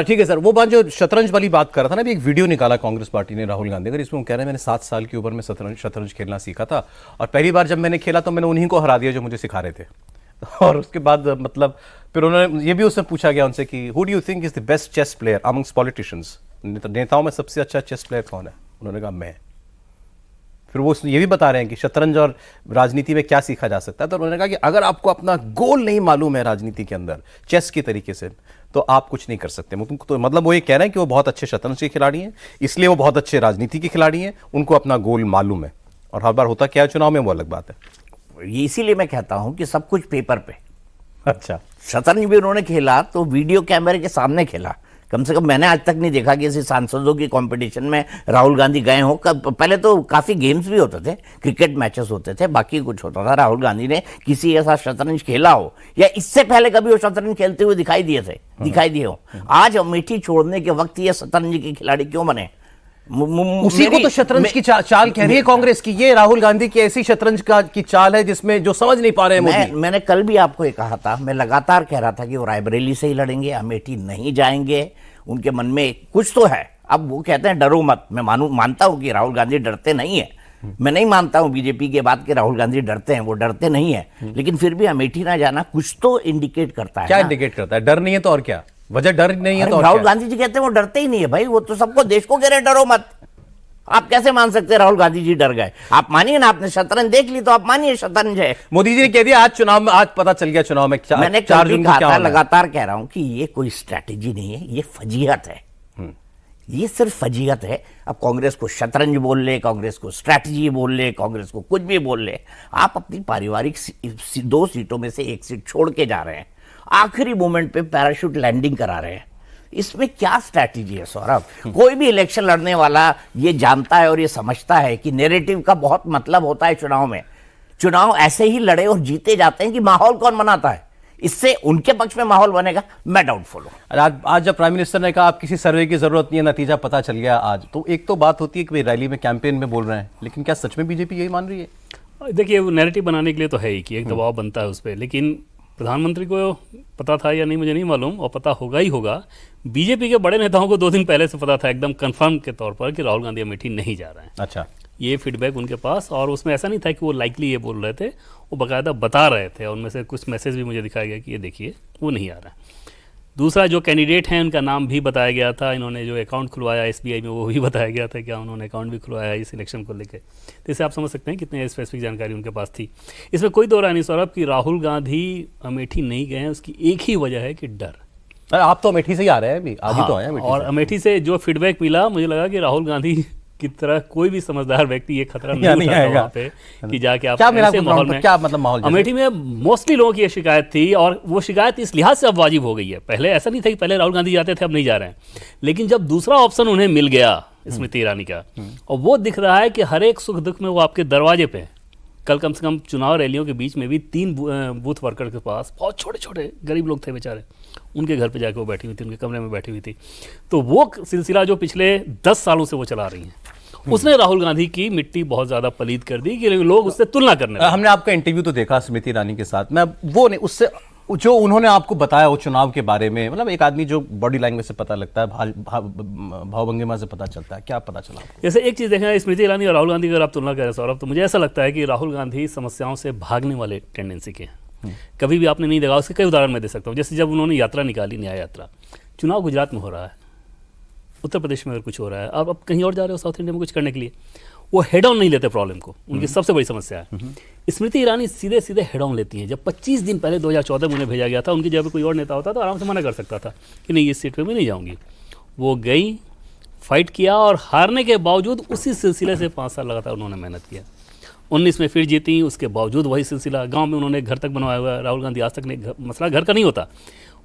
ठीक है सर, वो बात जो शतरंज वाली बात कर रहा था ना, अभी एक वीडियो निकाला कांग्रेस पार्टी ने राहुल गांधी का, इसमें वो कह रहे हैं मैंने 7 साल की उम्र में शतरंज खेलना सीखा था और पहली बार जब मैंने खेला तो मैंने उन्हीं को हरा दिया जो मुझे सिखा रहे थे। और उसके बाद मतलब फिर उन्होंने ये भी उससे पूछा गया उनसे कि who do you think is the best chess player amongst politicians, नेताओं में सबसे अच्छा चेस प्लेयर कौन है? उन्होंने कहा मैं। फिर वो ये भी बता रहे हैं कि शतरंज और राजनीति में क्या सीखा जा सकता है, तो उन्होंने कहा कि अगर आपको अपना गोल नहीं मालूम है राजनीति के अंदर चेस की तरीके से, तो आप कुछ नहीं कर सकते। तो मतलब वो ये कह रहे हैं कि वो बहुत अच्छे शतरंज के खिलाड़ी हैं, इसलिए वो बहुत अच्छे राजनीति के खिलाड़ी हैं, उनको अपना गोल मालूम है। और हर बार होता क्या है चुनाव में, वो अलग बात है। इसीलिए मैं कहता हूं कि सब कुछ पेपर पे। अच्छा, शतरंज भी उन्होंने खेला तो वीडियो कैमरे के सामने खेला। कम से कम मैंने आज तक नहीं देखा कि किसी सांसदों की कंपटीशन में राहुल गांधी गए हो। पहले तो काफी गेम्स भी होते थे, क्रिकेट मैचेस होते थे, बाकी कुछ होता था। राहुल गांधी ने किसी ऐसा शतरंज खेला हो या इससे पहले कभी वो शतरंज खेलते हुए दिखाई दिए हो? आज अमेठी छोड़ने के वक्त ये शतरंज के खिलाड़ी क्यों बने? उसी को तो शतरंज की चाल कह रही है कांग्रेस की। ये राहुल गांधी की ऐसी शतरंज की चाल है जिसमें जो समझ नहीं पा रहे हैं। मैंने कल भी आपको ये कहा था, मैं लगातार कह रहा था कि वो रायबरेली से ही लड़ेंगे, अमेठी नहीं जाएंगे। उनके मन में कुछ तो है। अब वो कहते हैं डरो मत। मैं मानता हूं कि राहुल गांधी डरते नहीं है। मैं नहीं मानता हूं बीजेपी के बात कि राहुल गांधी डरते हैं, वो डरते नहीं है। लेकिन फिर भी अमेठी ना जाना कुछ तो इंडिकेट करता है। क्या इंडिकेट करता है? डर नहीं है तो और क्या? वजह डर नहीं है तो राहुल गांधी जी कहते हैं वो डरते ही नहीं है भाई। वो तो सबको, देश को कह रहे डरो मत। आप कैसे मान सकते हैं राहुल गांधी जी डर गए? आप मानिए ना, आपने शतरंज देख ली तो आप मानिए शतरंज है। मोदी जी ने कह दिया आज चुनाव में, आज पता चल गया चुनाव में मैंने 4 जून को क्या लगातार कह रहा हूं कि ये कोई स्ट्रैटेजी नहीं है, ये फजीहत है। ये सिर्फ फजीहत है। अब कांग्रेस को शतरंज बोल ले, कांग्रेस को स्ट्रैटेजी बोल ले, कांग्रेस को कुछ भी बोल ले, आप अपनी पारिवारिक 2 सीटों में से 1 सीट छोड़ के जा रहे हैं। आखिरी मोमेंट पे पैराशूट लैंडिंग करा रहे हैं। इसमें क्या स्ट्रैटेजी है सौरभ? कोई भी इलेक्शन लड़ने वाला ये जानता है और ये समझता है कि नैरेटिव का बहुत मतलब होता है चुनाव में। चुनाव ऐसे ही लड़े और जीते जाते हैं कि माहौल कौन बनाता है, इससे उनके पक्ष में माहौल बनेगा, मैं डाउटफुल हूं। आज जब प्राइम मिनिस्टर ने कहा आप किसी सर्वे की जरूरत नहीं है, नतीजा पता चल गया आज, तो एक तो बात होती है कि रैली में, कैंपेन में बोल रहे हैं, लेकिन क्या सच में बीजेपी यही मान रही है? देखिए, वो नैरेटिव बनाने के लिए तो है ही कि एक दबाव बनता है उस पर, लेकिन प्रधानमंत्री को पता था या नहीं मुझे नहीं मालूम, और पता होगा ही होगा। बीजेपी के बड़े नेताओं को 2 दिन पहले से पता था एकदम कंफर्म के तौर पर कि राहुल गांधी अमेठी नहीं जा रहे हैं। अच्छा, ये फीडबैक उनके पास, और उसमें ऐसा नहीं था कि वो लाइकली ये बोल रहे थे, वो बाकायदा बता रहे थे। और उनमें से कुछ मैसेज भी मुझे दिखाया गया कि ये देखिए वो नहीं आ रहा है। दूसरा, जो कैंडिडेट हैं उनका नाम भी बताया गया था। इन्होंने जो अकाउंट खुलवाया SBI में वो भी बताया गया था, क्या उन्होंने अकाउंट भी खुलवाया इस इलेक्शन को लेकर। तो इससे आप समझ सकते हैं कितने स्पेसिफिक जानकारी उनके पास थी। इसमें कोई दो राय नहीं सौरभ कि राहुल गांधी अमेठी नहीं गए हैं, उसकी एक ही वजह है कि डर। आप तो अमेठी से ही आ रहे हैं अभी, आज ही तो आए हैं और अमेठी से जो फीडबैक मिला, मुझे लगा कि राहुल गांधी की तरह कोई भी समझदार व्यक्ति ये खतरा नहीं उठाता वहाँ पे कि जाके आप ऐसे माहौल में, क्या मतलब माहौल? अमेठी में मोस्टली लोगों की ये शिकायत थी, और वो शिकायत इस लिहाज से अब वाजिब हो गई है। पहले ऐसा नहीं था कि पहले राहुल गांधी जाते थे, अब नहीं जा रहे हैं, लेकिन जब दूसरा ऑप्शन उन्हें मिल गया स्मृति ईरानी का, और वो दिख रहा है कि हर एक सुख दुख में वो आपके दरवाजे पे। कल कम से कम चुनाव रैलियों के बीच में भी 3 बूथ वर्कर के पास, बहुत छोटे छोटे गरीब लोग थे बेचारे, उनके घर पे जाके वो बैठी हुई थी, उनके कमरे में बैठी हुई थी। तो वो सिलसिला जो पिछले 10 सालों से वो चला रही हैं, उसने राहुल गांधी की मिट्टी बहुत ज्यादा पलीद कर दी कि लोग उससे तुलना करने लगे। हमने आपका इंटरव्यू तो देखा स्मृति ईरानी के साथ, मैं वो नहीं, उससे जो उन्होंने आपको बताया वो चुनाव के बारे में, मतलब एक आदमी जो बॉडी लैंग्वेज से पता लगता है, भावभंगिमा से पता चलता है, क्या पता चला आपको? जैसे एक चीज देखें, स्मृति ईरानी और राहुल गांधी अगर आप तुलना करें सौरभ, तो मुझे ऐसा लगता है कि राहुल गांधी समस्याओं से भागने वाले टेंडेंसी के हैं। कभी भी आपने नहीं देखा, उसके कई उदाहरण मैं दे सकता हूँ। जैसे जब उन्होंने यात्रा निकाली, न्याय यात्रा, चुनाव गुजरात में हो रहा है, उत्तर प्रदेश में अगर कुछ हो रहा है, अब कहीं और जा रहे हो साउथ इंडिया में कुछ करने के लिए, वो हेड ऑन नहीं लेते प्रॉब्लम को, उनकी सबसे बड़ी समस्या है। स्मृति ईरानी सीधे सीधे हेड ऑन लेती हैं। जब 25 दिन पहले 2014 में उन्हें भेजा गया था, उनकी जगह कोई और नेता होता तो आराम से मना कर सकता था कि नहीं, इस सीट पे मैं नहीं जाऊंगी। वो गई, फाइट किया, और हारने के बावजूद उसी सिलसिले से 5 साल लगातार उन्होंने मेहनत किया। 19 में फिर जीती, उसके बावजूद वही सिलसिला। गाँव में उन्होंने घर तक बनवाया हुआ है। राहुल गांधी आज तक मसला घर का नहीं होता,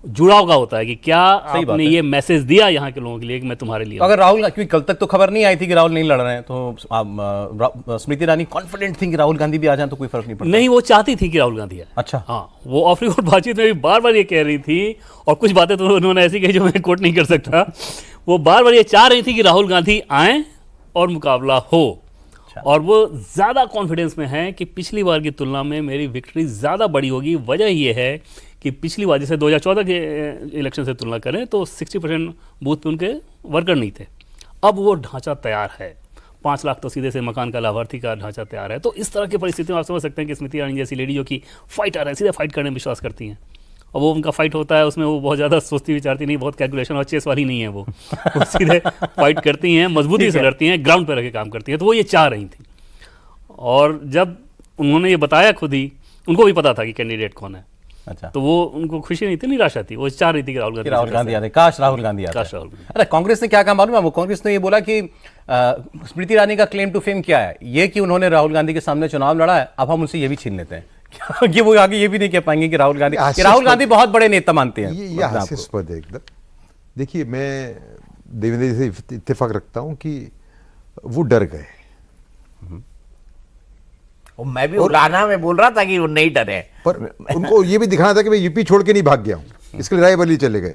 जुड़ाव का होता है कि क्या आपने ये मैसेज दिया यहाँ के लोगों के लिए कि मैं तुम्हारे लिए। अगर राहुल, क्योंकि कल तक तो खबर नहीं आई थी कि राहुल नहीं लड़ रहे हैं, तो स्मृति ईरानी कॉन्फिडेंट थी कि राहुल गांधी भी आ जाए तो कोई फर्क नहीं पड़ता। नहीं, वो चाहती थी कि राहुल गांधी आए। अच्छा, हाँ, वो ऑफ रिकॉर्ड बातचीत में भी बार बार ये कह रही थी, और कुछ बातें तो उन्होंने ऐसी कही जो मैं कोट नहीं कर सकता। वो बार बार ये चाह रही थी कि राहुल गांधी आए और मुकाबला हो, और वो ज़्यादा कॉन्फिडेंस में है कि पिछली बार की तुलना में मेरी विक्ट्री ज़्यादा बड़ी होगी। वजह ये है कि पिछली बार जैसे 2014 के इलेक्शन से तुलना करें तो 60% बूथ पे उनके वर्कर नहीं थे। अब वो ढांचा तैयार है, 5 लाख तो सीधे से मकान का लाभार्थी का ढांचा तैयार है। तो इस तरह की परिस्थितियों में आप समझ सकते हैं कि स्मृति ईरानी जैसी लेडी जो कि फाइटर है, सीधे फाइट करने में विश्वास करती हैं, और वो उनका फाइट होता है उसमें वो बहुत ज़्यादा सोचती विचारती नहीं, बहुत कैलकुलेशन और चेस वाली नहीं है वो सीधे फाइट करती हैं, मजबूती से लड़ती हैं, ग्राउंड पर रह के काम करती हैं। तो वो ये चाह रही थी, और जब उन्होंने ये बताया खुद ही, उनको भी पता था कि कैंडिडेट कौन है, अच्छा, तो वो उनको खुशी नहीं थी, निराशा थी। वो चाह रही थी कि राहुल गांधी आते, काश राहुल गांधी आते। काश राहुल गांधी। अरे कांग्रेस ने क्या कहा मालूम है? वो कांग्रेस ने ये बोला कि स्मृति ईरानी का क्लेम टू फेम क्या है, ये कि उन्होंने राहुल गांधी के सामने चुनाव लड़ा है, अब हम उनसे ये भी छीन लेते हैं कि वो आगे ये भी नहीं कह पाएंगे कि राहुल गांधी बहुत बड़े नेता मानते हैं। ये हास्यास्पद है एकदम। देखिए, मैं देवेंद्र जी से इत्तेफाक रखता हूं कि वो डर गए, और मैं भी उड़ाना में बोल रहा था कि वो नहीं डरे, पर उनको ये भी दिखाना था कि मैं यूपी छोड़ के नहीं भाग गया हूं, इसके लिए रायबरेली चले गए।